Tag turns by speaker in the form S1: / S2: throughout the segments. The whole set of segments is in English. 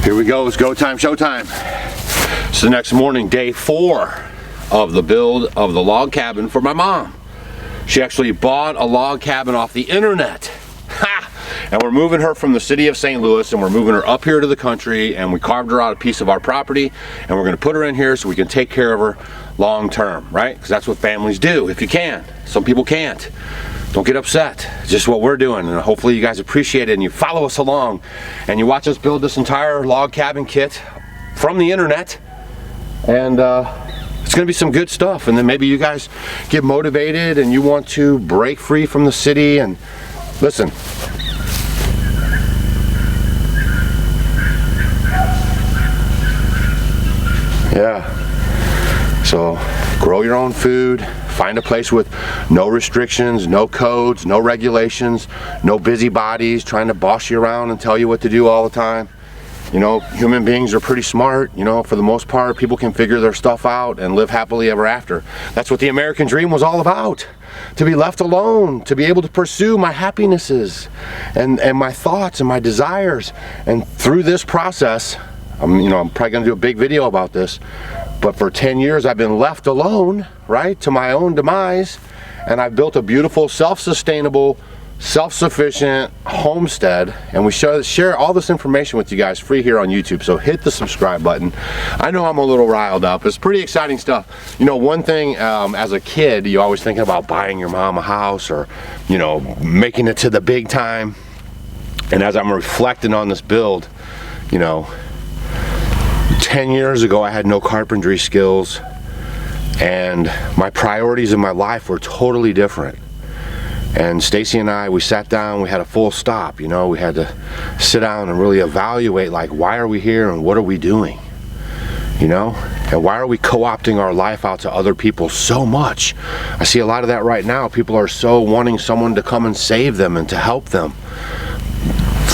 S1: Here we go, it's go time, showtime. It's the next morning, day 4 of the build of the log cabin for my mom. She actually bought a log cabin off the internet. Ha! And we're moving her from the city of St. Louis, and we're moving her up here to the country, and we carved her out a piece of our property, and we're gonna put her in here so we can take care of her long term, right? Because that's what families do, if you can. Some people can't. Don't get upset. It's just what we're doing, and hopefully you guys appreciate it and you follow us along and you watch us build this entire log cabin kit from the internet, and it's gonna be some good stuff. And then maybe you guys get motivated and you want to break free from the city. And listen, yeah, so grow your own food. Find a place with no restrictions, no codes, no regulations, no busybodies trying to boss you around and tell you what to do all the time. You know, human beings are pretty smart. You know, for the most part, people can figure their stuff out and live happily ever after. That's what the American dream was all about. To be left alone, to be able to pursue my happinesses and my thoughts and my desires. And through this process, I'm probably gonna do a big video about this, but for 10 years I've been left alone, right, to my own demise, and I've built a beautiful, self-sustainable, self-sufficient homestead, and we share all this information with you guys free here on YouTube. So hit the subscribe button. I know I'm a little riled up. It's pretty exciting stuff. You know, one thing, as a kid, you're always thinking about buying your mom a house, or, you know, making it to the big time. And as I'm reflecting on this build, you know, 10 years ago I had no carpentry skills, and my priorities in my life were totally different. And Stacy and I, we sat down, we had a full stop, you know, we had to sit down and really evaluate, like, why are we here and what are we doing, you know, and why are we co-opting our life out to other people so much? I see a lot of that right now. People are so wanting someone to come and save them and to help them.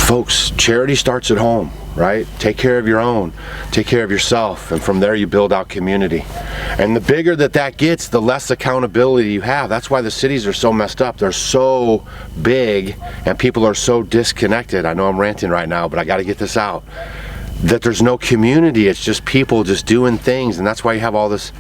S1: Folks, charity starts at home, right? Take care of your own, take care of yourself, and from there you build out community. And the bigger that gets, the less accountability you have. That's why the cities are so messed up. They're so big and people are so disconnected. I know I'm ranting right now, but I got to get this out. That there's no community. It's just people just doing things, and that's why you have all this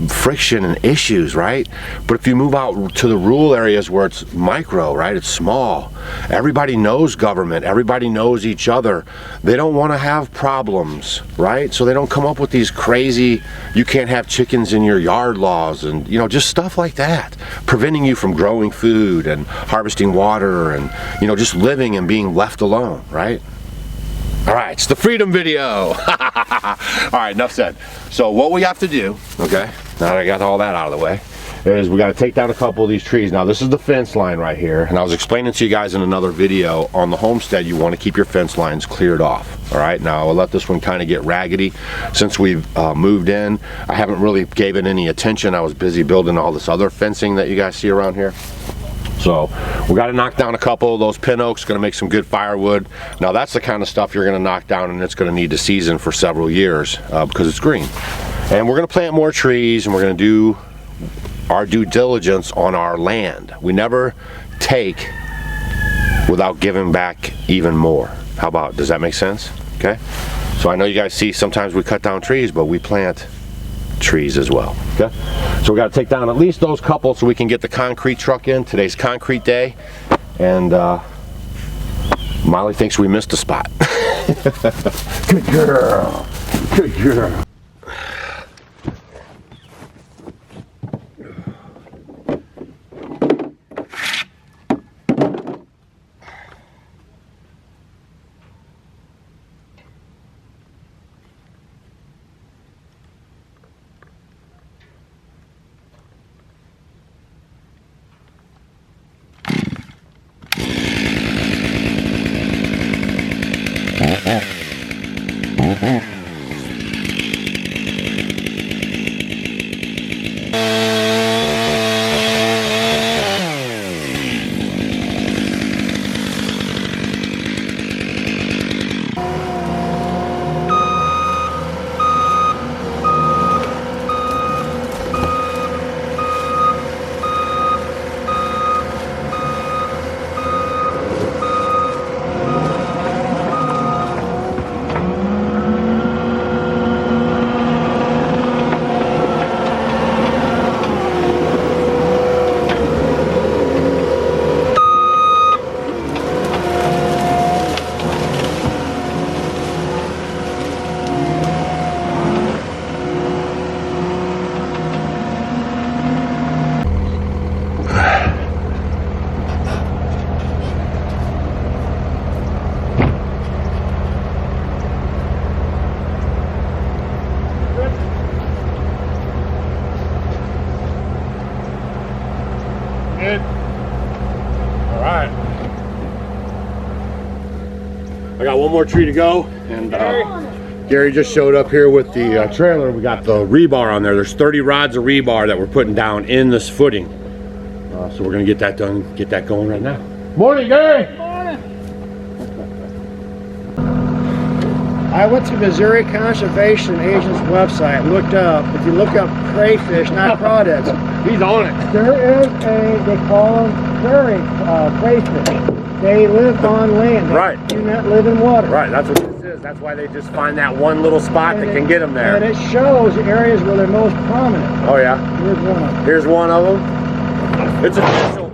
S1: friction and issues, right? But if you move out to the rural areas where it's micro, right, it's small, everybody knows government, everybody knows each other, they don't want to have problems, right? So they don't come up with these crazy, you can't have chickens in your yard laws, and, you know, just stuff like that, preventing you from growing food and harvesting water and, you know, just living and being left alone, right? All right, it's the freedom video. All right, enough said. So what we have to do, okay, now that I got all that out of the way, is we got to take down a couple of these trees. Now this is the fence line right here, and I was explaining to you guys in another video, on the homestead you want to keep your fence lines cleared off. All right, now I'll let this one kind of get raggedy since we've moved in. I haven't really gave it any attention. I was busy building all this other fencing that you guys see around here. So we got to knock down a couple of those pin oaks, going to make some good firewood. Now that's the kind of stuff you're going to knock down, and it's going to need to season for several years because it's green. And we're going to plant more trees, and we're going to do our due diligence on our land. We never take without giving back even more. How about, does that make sense? Okay. So I know you guys see sometimes we cut down trees, but we plant trees as well. Okay, so we got to take down at least those couple so we can get the concrete truck in. Today's concrete day, and Molly thinks we missed a spot. Good girl, good girl. more tree to go, and Gary just showed up here with the trailer. We got the rebar on there. There's 30 rods of rebar that we're putting down in this footing. So we're gonna get that done, get that going right now. Morning, Gary.
S2: Morning. I went to Missouri Conservation Agent's website and looked up. If you look up crayfish, not crawdads,
S1: He's on it.
S2: there is they call them prairie crayfish. They live on land. They
S1: Right.
S2: do not live in water.
S1: Right, that's what this is. That's why they just find that one little spot that can get them there.
S2: And it shows the areas where they're most prominent.
S1: Oh yeah.
S2: Here's one.
S1: Here's one of them. It's official.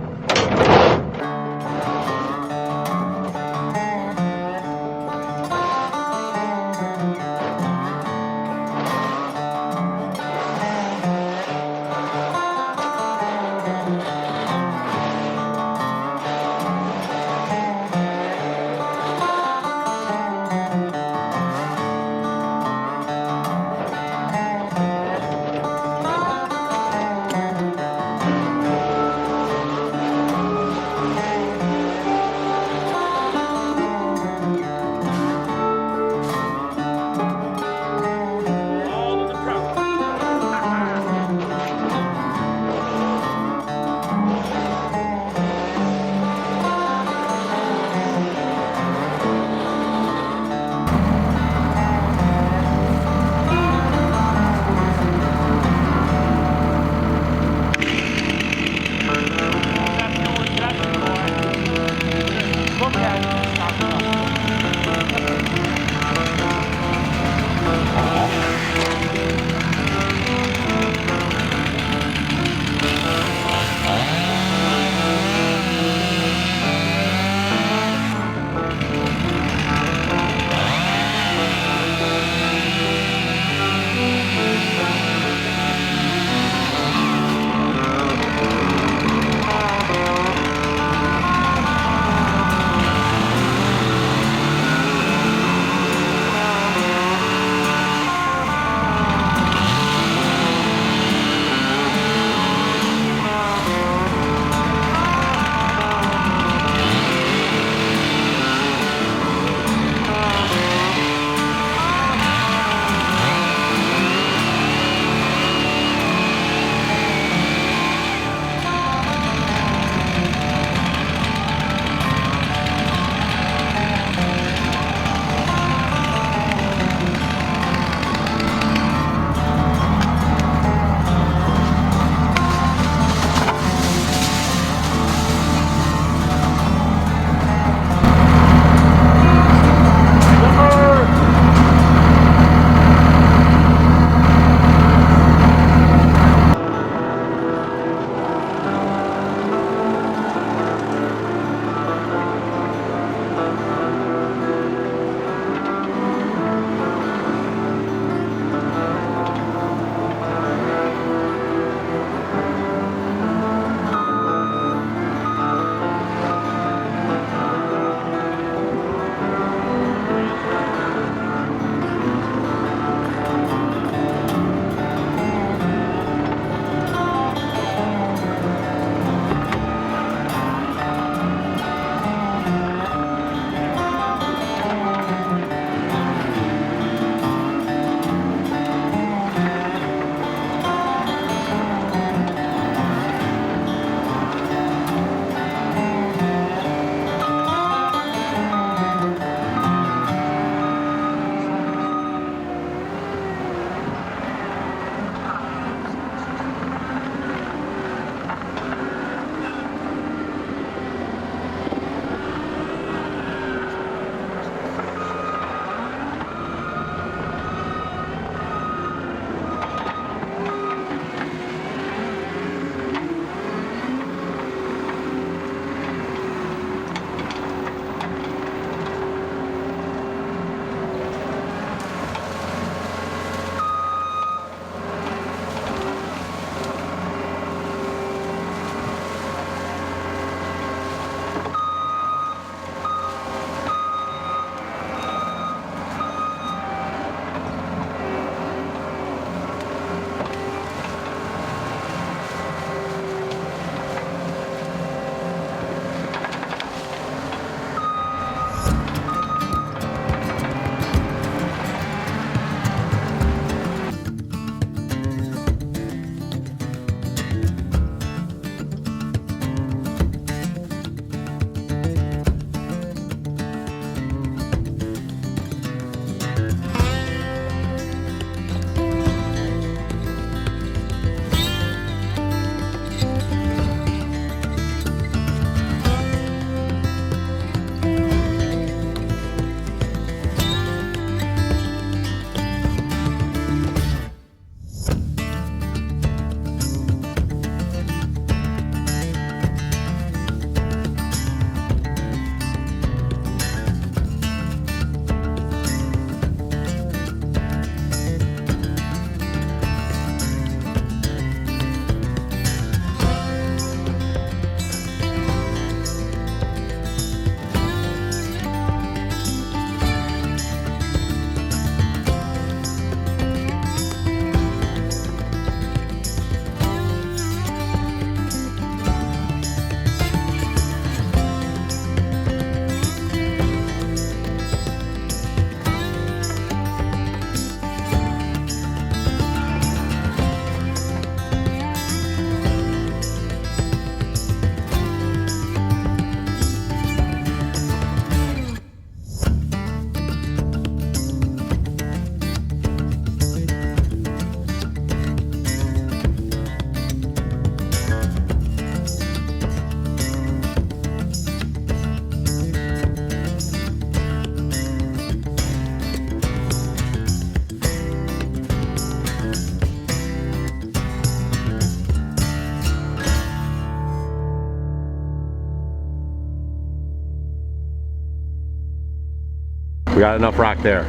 S1: got enough rock there.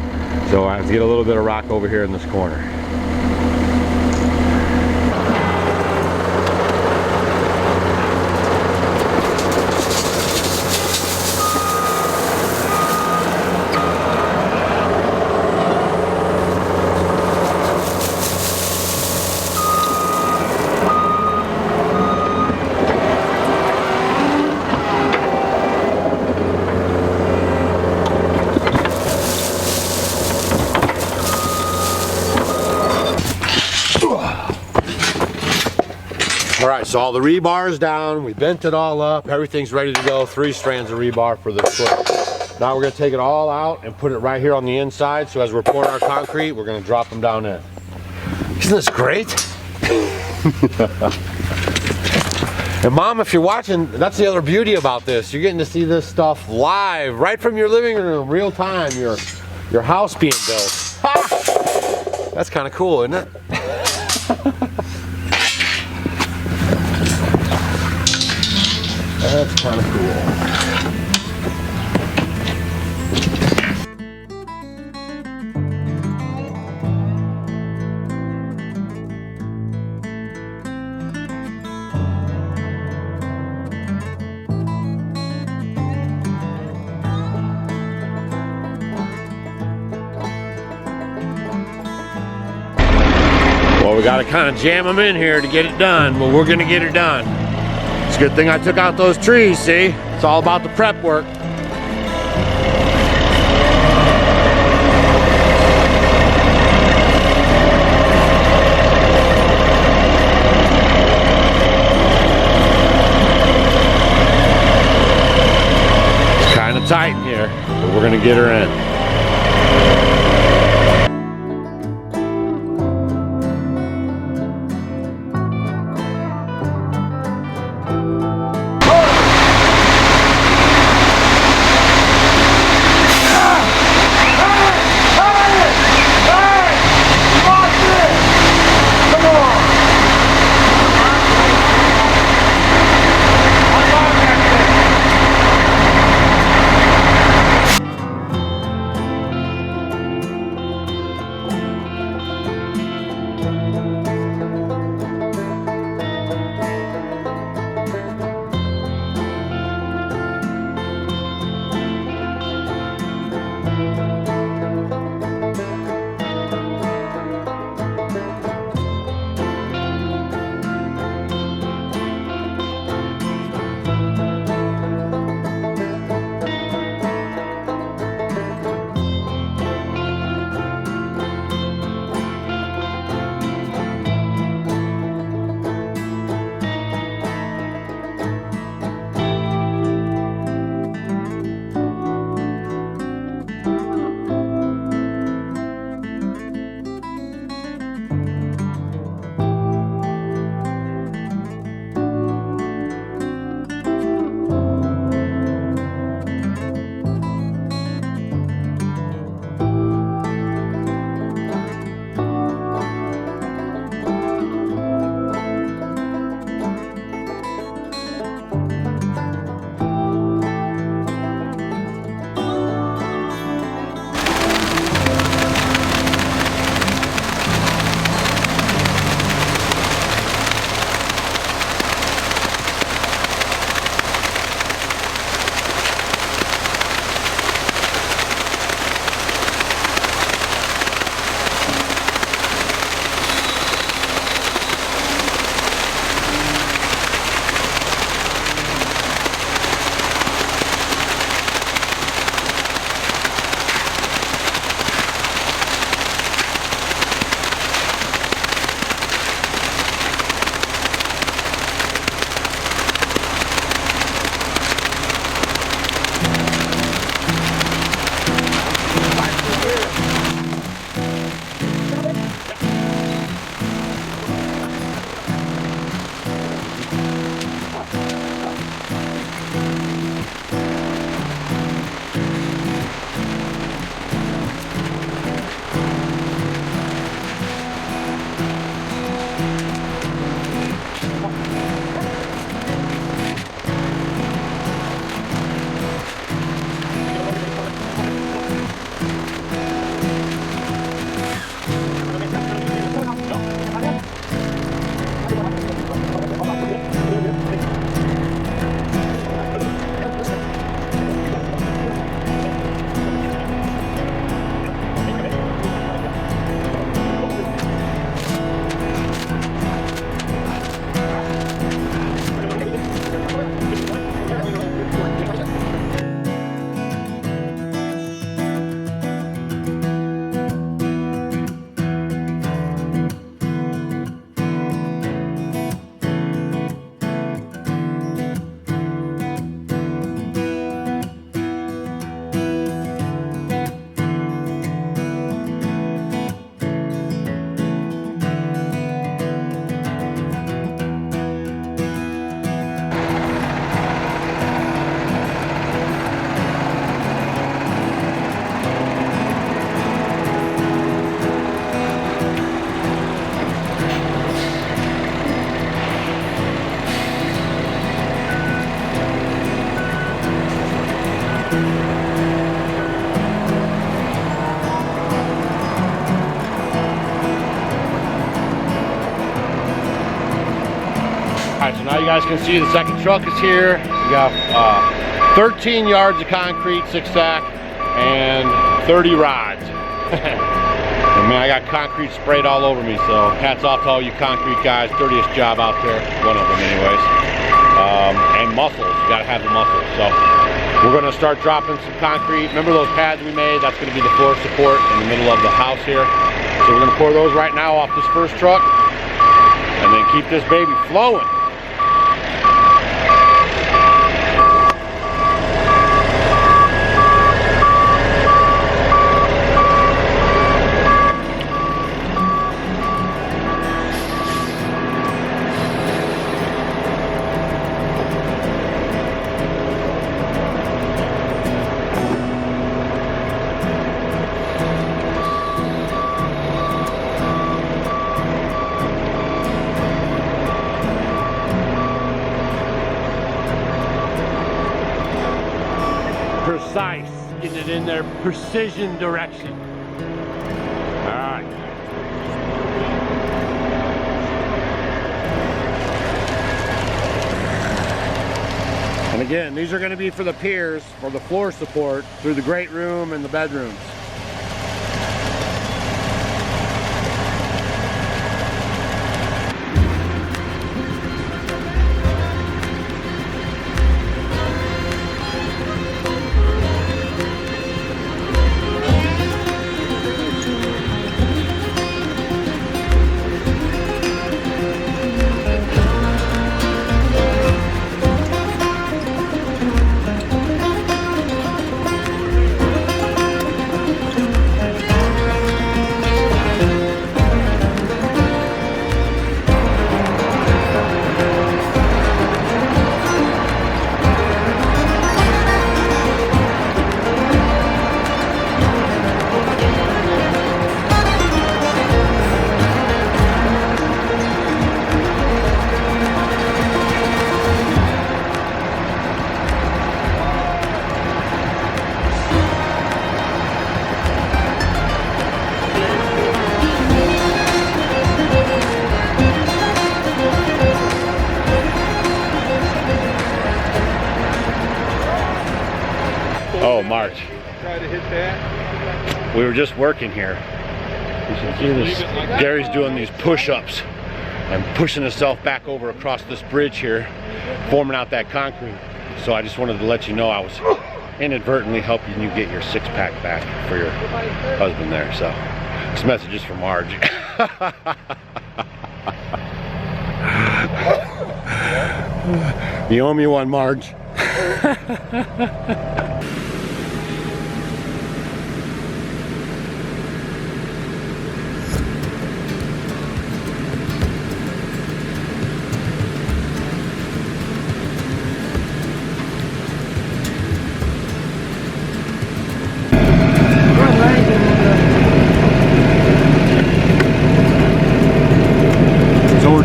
S1: So I have to get a little bit of rock over here in this corner. All right, so all the rebar is down. We bent it all up. Everything's ready to go. 3 strands of rebar for this foot. Now we're gonna take it all out and put it right here on the inside. So as we're pouring our concrete, we're gonna drop them down in. Isn't this great? And Mom, if you're watching, that's the other beauty about this. You're getting to see this stuff live, right from your living room, real time. Your house being built. Ha! That's kind of cool, isn't it? That's kind of cool. Well, we got to kind of jam them in here to get it done, but we're going to get it done. It's a good thing I took out those trees, see? It's all about the prep work. It's kind of tight in here, but we're going to get her in. Alright, so now you guys can see the second truck is here. We got 13 yards of concrete, 6-stack, and 30 rods. And man, I got concrete sprayed all over me, so hats off to all you concrete guys. Dirtiest job out there, one of them anyways. And muscles, you gotta have the muscles. So we're gonna start dropping some concrete. Remember those pads we made? That's gonna be the floor support in the middle of the house here. So we're gonna pour those right now off this first truck, and then keep this baby flowing. Precise, getting it in their precision direction. All right. And again, these are going to be for the piers, for the floor support through the great room and the bedrooms. Oh, March.
S3: Try to hit that.
S1: We were just working here. You should see this. Gary's doing these push-ups and pushing himself back over across this bridge here, forming out that concrete. So I just wanted to let you know I was inadvertently helping you get your 6-pack back for your husband there. So this message is from Marge. You owe me one, Marge.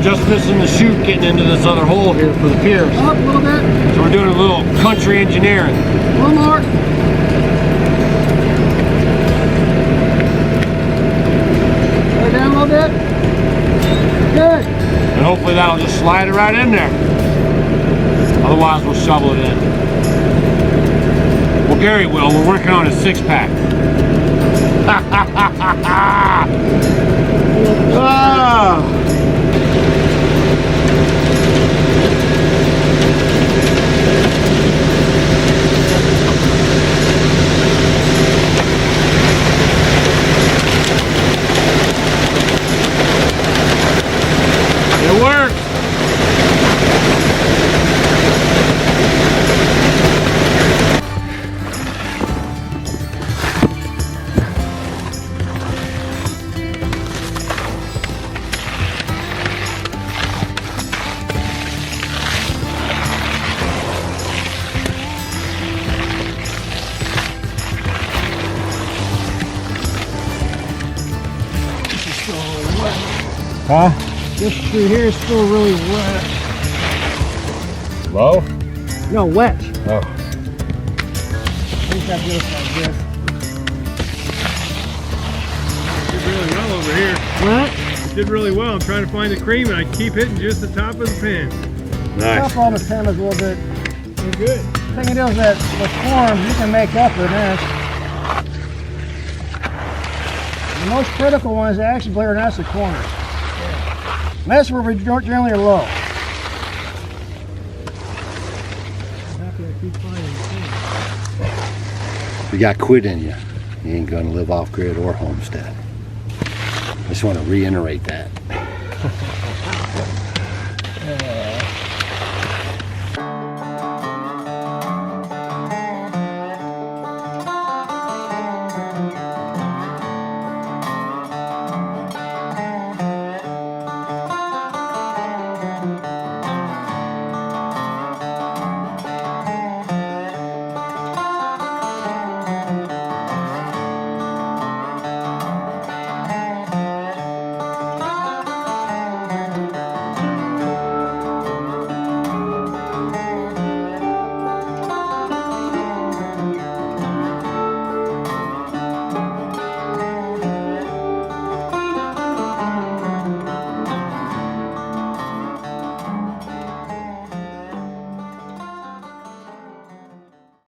S1: Just missing the chute getting into this other hole here for the piers.
S2: Up a little bit.
S1: So we're doing a little country engineering.
S2: One more. Go down a little bit. Good.
S1: And hopefully that'll just slide it right in there. Otherwise we'll shovel it in. Well, Gary will. We're working on a 6-pack. Ah. It works. Huh?
S2: This through here is still really wet.
S1: Low?
S2: No, wet.
S1: Oh.
S2: I think that's this like this.
S3: Did really well over here.
S2: What?
S3: Did really well. I'm trying to find the cream and I keep hitting just the top of the pan. Nice.
S2: Top all the pin is a little bit.
S3: You're good.
S2: The thing is that with forms, you can make up an inch. The most critical one is actually, believe it or not, the corners. And that's where we generally are low.
S1: If you got quit in you, you ain't gonna live off grid or homestead. I just want to reiterate that.